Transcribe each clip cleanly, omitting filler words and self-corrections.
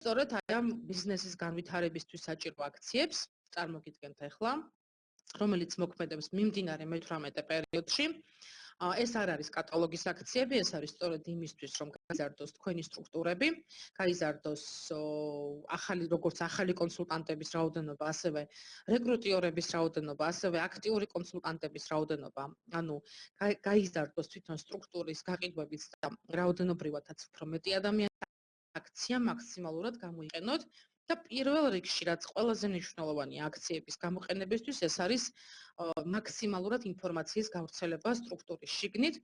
სწორედ აი ამ ბიზნესის განვითარებისთვის საჭირო აქციებს წარმოგიდგენთ ახლა, რომელიც მოქმედებს მიმდინარე მე-18 პერიოდში. ეს არ არის კატალოგის აქციები, ეს არის სწორედ იმისთვის, რომ გაიზარდოს თქვენი სტრუქტურები, გაიზარდოს როგორც ახალი კონსულტანტების რაოდენობა, ასევე რეკრუტიორების რაოდენობა, ასევე აქტიური კონსულტანტების რაოდენობა, ანუ გაიზარდოს თვითონ სტრუქტურის გაყიდვებიც და რაოდენობრივადაც უფრო მეტი ადამიანი აქცია მაქსიმალურად გამოიყენოთ და პირველ რიგში, რაც ყველაზე მნიშვნელოვანია აქციების გამოყენებისთვის, ეს არის მაქსიმალურად ინფორმაციის გავრცელება სტრუქტურის შიგნით.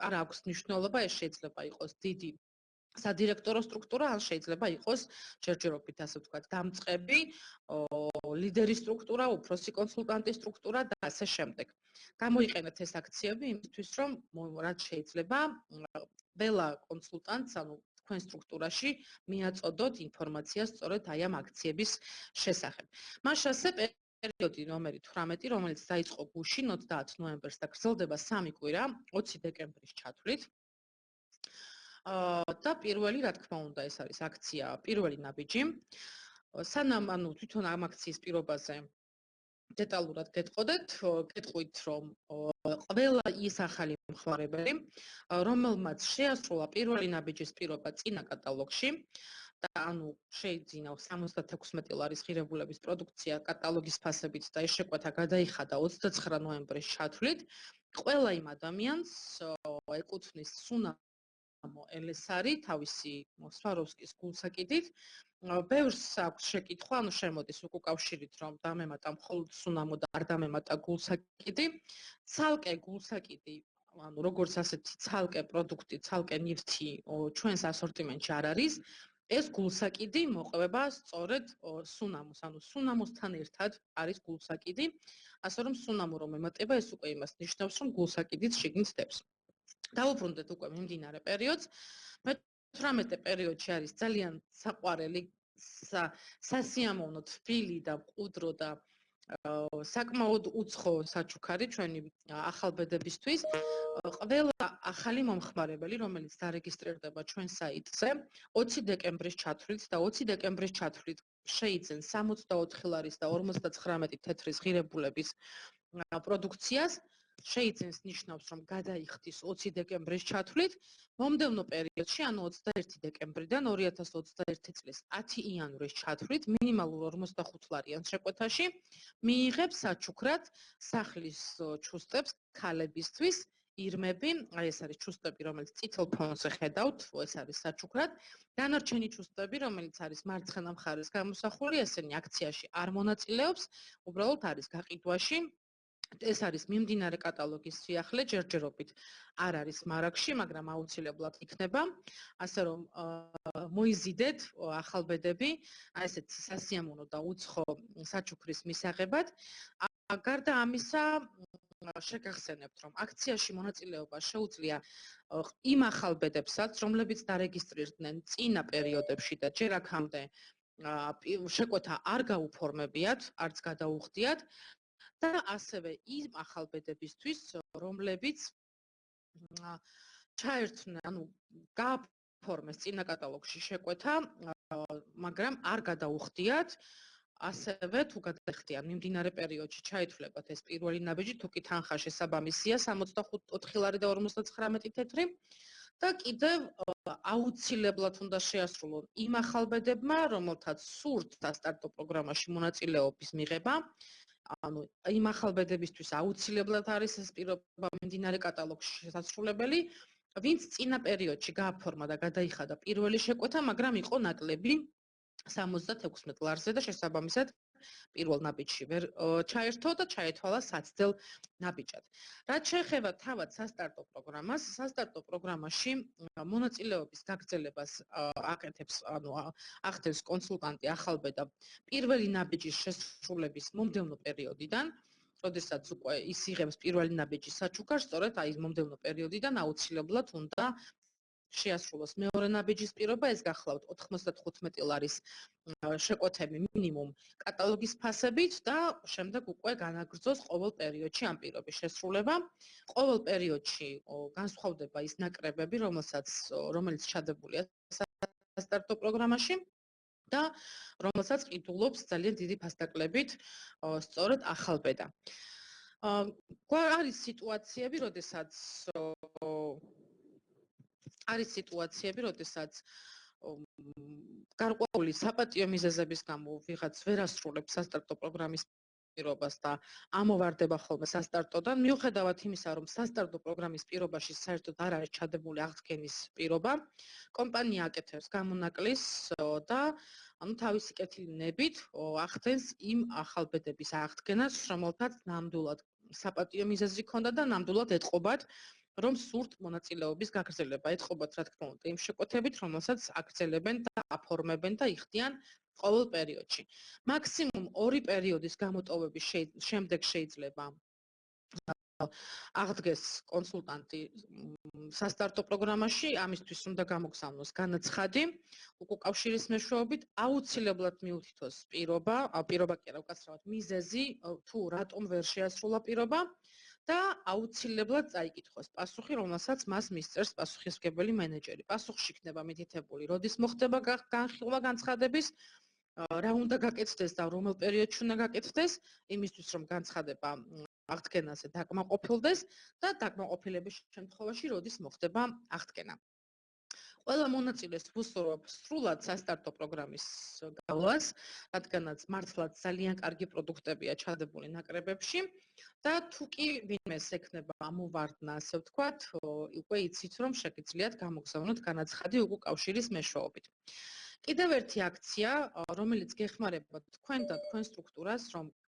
არ აქვს მნიშვნელობა, ეს შეიძლება იყოს დიდი სადირექტორო სტრუქტურა, ან შეიძლება იყოს ჯერჯერობით, ასე ვთქვათ, დამწყები, ლიდერის სტრუქტურა, უფროსი კონსულტანტის სტრუქტურა და ასე შემდეგ. გამოიყენეთ ეს აქციები იმისთვის, რომ რაც შეიძლება ყველა კონსულტანტს, ანუ თქვენ სტრუქტურაში მიაწოდოთ ინფორმაცია სწორედ აი ამ აქციების შესახებ. მას შესაბ პერიოდი ნომერი 18, რომელიც დაიწყო გუშინ 30 ნოემბერს და გრძელდება 3 კვირა, 20 დეკემბრის ჩათვლით. და პირველი, რა თქმა უნდა, ეს არის აქცია პირველი ნაბიჯი. სანამ ანუ თვითონ ამ აქციის პირობაზე დეტალურად გეტყვით, რომ ყველა ის ახალი მხარებელი, რომელმაც შეასრულა პირველი ნაბიჯის პირობა წინა კატალოგში და ანუ შეიძინა 76 ლარის ღირებულების პროდუქცია კატალოგის ფასებით და ეს შეკვეთა გადაიხადა 29 ნოემბრის ჩათვლით, ყველა იმ ადამიანს ეკუთვნის სუნამო ელესარი თავისი სვაროვსკის გულსაკიდით. ბევრს აქვს შეკითხვა, ანუ შემოდის უკავშირით, რომ დამემატა მხოლოდ სუნამო და არ დამემატა გულსაკიდი. ცალკე გულსაკიდი, ანუ როგორც ასეთი ცალკე პროდუქტი, ცალკე ნივთი ჩვენს ასორტიმენტში არ არის. ეს გულსაკიდი მოყვება სწორედ სუნამოს, ანუ სუნამოსთან ერთად არის გულსაკიდი, ასე რომ სუნამო რომ ემატება, ეს უკვე იმას ნიშნავს, რომ გულსაკიდიც შიგნით დებს. დავუბრუნდეთ უკვე მიმდინარე პერიოდს. მე-18 პერიოდში არის ძალიან საყვარელი, სასიამოვნო, თბილი და მყუდრო და საკმაოდ უცხო საჩუქარი ჩვენი ახალბედებისთვის. ყველა ახალი მომხმარებელი, რომელიც დარეგისტრირდება ჩვენ საიტზე, 20 დეკემბრის ჩათვლით და 20 დეკემბრის ჩათვლით შეიძენ 64 ლარის და 59 თეთრის ღირებულების პროდუქციას. შეიძენს ნიშნავს, რომ გადაიხდის 20 დეკემბრის ჩათვლით. მომდევნო პერიოდში, ანუ 21 დეკემბრიდან 2021 წლის 10 იანვრის ჩათვლით, მინიმალურ 45 ლარიან შეკვეთაში მიიღებს საჩუქრად სახლის ჩუსტებს ქალებისთვის ირმები, აი ეს არის ჩუსტები, რომელიც წითელ ფონზე ხედავთ, ეს არის საჩუქრად. დანარჩენი ჩუსტები, რომელიც არის მარცხენა მხარეს გამოსახული, ესენი აქციაში არ მონაწილეობს, უბრალოდ არის გაყიდვაში. ეს არის მიმდინარე კატალოგის სიახლე, ჯერჯერობით არ არის მარაგში, მაგრამ აუცილებლად იქნება. ასე რომ მოიზიდეთ ახალბედები, აი ესეთ სასიამოვნო და უცხო საჩუქრის მისაღებად. გარდა ამისა, შეგახსენებთ, რომ აქციაში მონაწილეობა შეუძლია იმ ახალბედებსაც, რომლებიც დარეგისტრირდნენ წინა პერიოდებში და ჯერ აქამდე შეკვეთა არ გაუფორმებიათ, არც გადაუხდიათ. და ასევე იმ ახალბედებისთვის, რომლებიც ჩაერთვნენ, ანუ გააფორმეს წინა კატალოგში შეკვეთა, მაგრამ არ გადაუხდიათ, ასევე თუ გადაიხდიან მიმდინარე პერიოდში ჩაითვლებათ ეს პირველი ნაბიჯი, თუ კი თანხა შესაბამისია 64 ლარი და 59 თეთრი და კიდევ აუცილებლად უნდა შეასრულონ იმ ახალბედებმა, რომელთაც სურთ სასტარტო პროგრამაში მონაწილეობის მიღება. ანუ იმ ახალბედებისთვის აუცილებლად არის ეს პირობა მიმდინარე კატალოგში შესაძლებელი, ვინც წინა პერიოდში გააფორმა და გადაიხადა პირველი შეკვეთა, მაგრამ იყო ნაკლები 76 ლარზე და შესაბამისად პირველ ნაბიჯში ვერ ჩაერთო და ჩაეთვალა საცდელ ნაბიჯად. რაც შეეხება თავად სასტარტო პროგრამას, სასტარტო პროგრამაში მონაწილეობის გაგრძელებას აკეთებს, ანუ ახდენს კონსულტანტი ახალბედა პირველი ნაბიჯის შესრულების მომდევნო პერიოდიდან, როდესაც უკვე ის იღებს პირველი ნაბიჯის საჩუქარს, სწორედ აი მომდევნო პერიოდიდან აუცილებლად უნდა შეასრულოს მეორე ნაბიჯის პირობა, ეს გახლავთ 95 ლარის შეკვეთები მინიმუმ კატალოგის ფასებით და შემდეგ უკვე განაგრძოს ყოველ პერიოდში ამ პირობის შესრულება. ყოველ პერიოდში განსხვავდება ის ნაკრებები, რომელიც ჩადებულია სასტარტო პროგრამაში. და რომელსაც ყიდულობს ძალიან დიდი ფასდაკლებით სწორედ ახალბედა. არის სიტუაციები, როდესაც გარკვეული საპატიო მიზეზების გამო ვიღაც ვერ ასრულებს სასტარტო პროგრამის პირობას და ამოვარდება ხოლმე სასტარტოდან, მიუხედავად იმისა, რომ სასტარტო პროგრამის პირობაში საერთოდ არ არის ჩადებული აღდგენის პირობა, კომპანია აკეთებს გამონაკლის და თავისი კეთილნებით ახდენს იმ ახალბედების აღდგენას, რომელთაც ნამდვილად საპატიო მიზეზი ჰქონდა და ნამდვილად ეტყობათ, რომ სურთ მონაწილეობის გაგრძელება. ეტყობათ, რა თქმა უნდა, იმ შეკვეთებით, რომელსაც აგრძელებენ და აფორმებენ და იხდიან ყოველ პერიოდში. მაქსიმუმ 2 პერიოდის გამოტოვების შემდეგ შეიძლება აღდგეს კონსულტანტი სასტარტო პროგრამაში, ამისთვის უნდა გამოგზავნოს განაცხადი უკავშირის მეშვეობით, აუცილებლად მიუთითოს პირობა კი არა, უკაცრავად მიზეზი, თუ რატომ ვერ შეასრულა პირობა და აუცილებლად წაიკითხოს პასუხი, რომელსაც მას მისწერს პასუხისმგებელი მენეჯერი. პასუხში იქნება მითითებული, როდის მოხდება განხილვა განცხადების, რა უნდა გაკეთდეს და რომელ პერიოდში უნდა გაკეთდეს, იმისთვის რომ განცხადება აღდგენაზე დაკმაყოფილდეს და დაკმაყოფილების შემთხვევაში როდის მოხდება აღდგენა. ყველა მონაწილეს ვუსურვებ სრულად სასტარტო პროგრამის გავლას, რადგანაც მართლაც ძალიან კარგი პროდუქტებია ჩადებული ნაკრებებში და თუ კი ვინმეს ექნება ამოვარდნა, ასე ვთქვათ, უკვე იცით, რომ შეგიძლიათ გამოგზავნოთ განაცხადი უკავშირის მეშვეობით. კიდევ ერთი აქცია, რომელიც გეხმარება თქვენ და თქვენ სტრუქტურას, რომ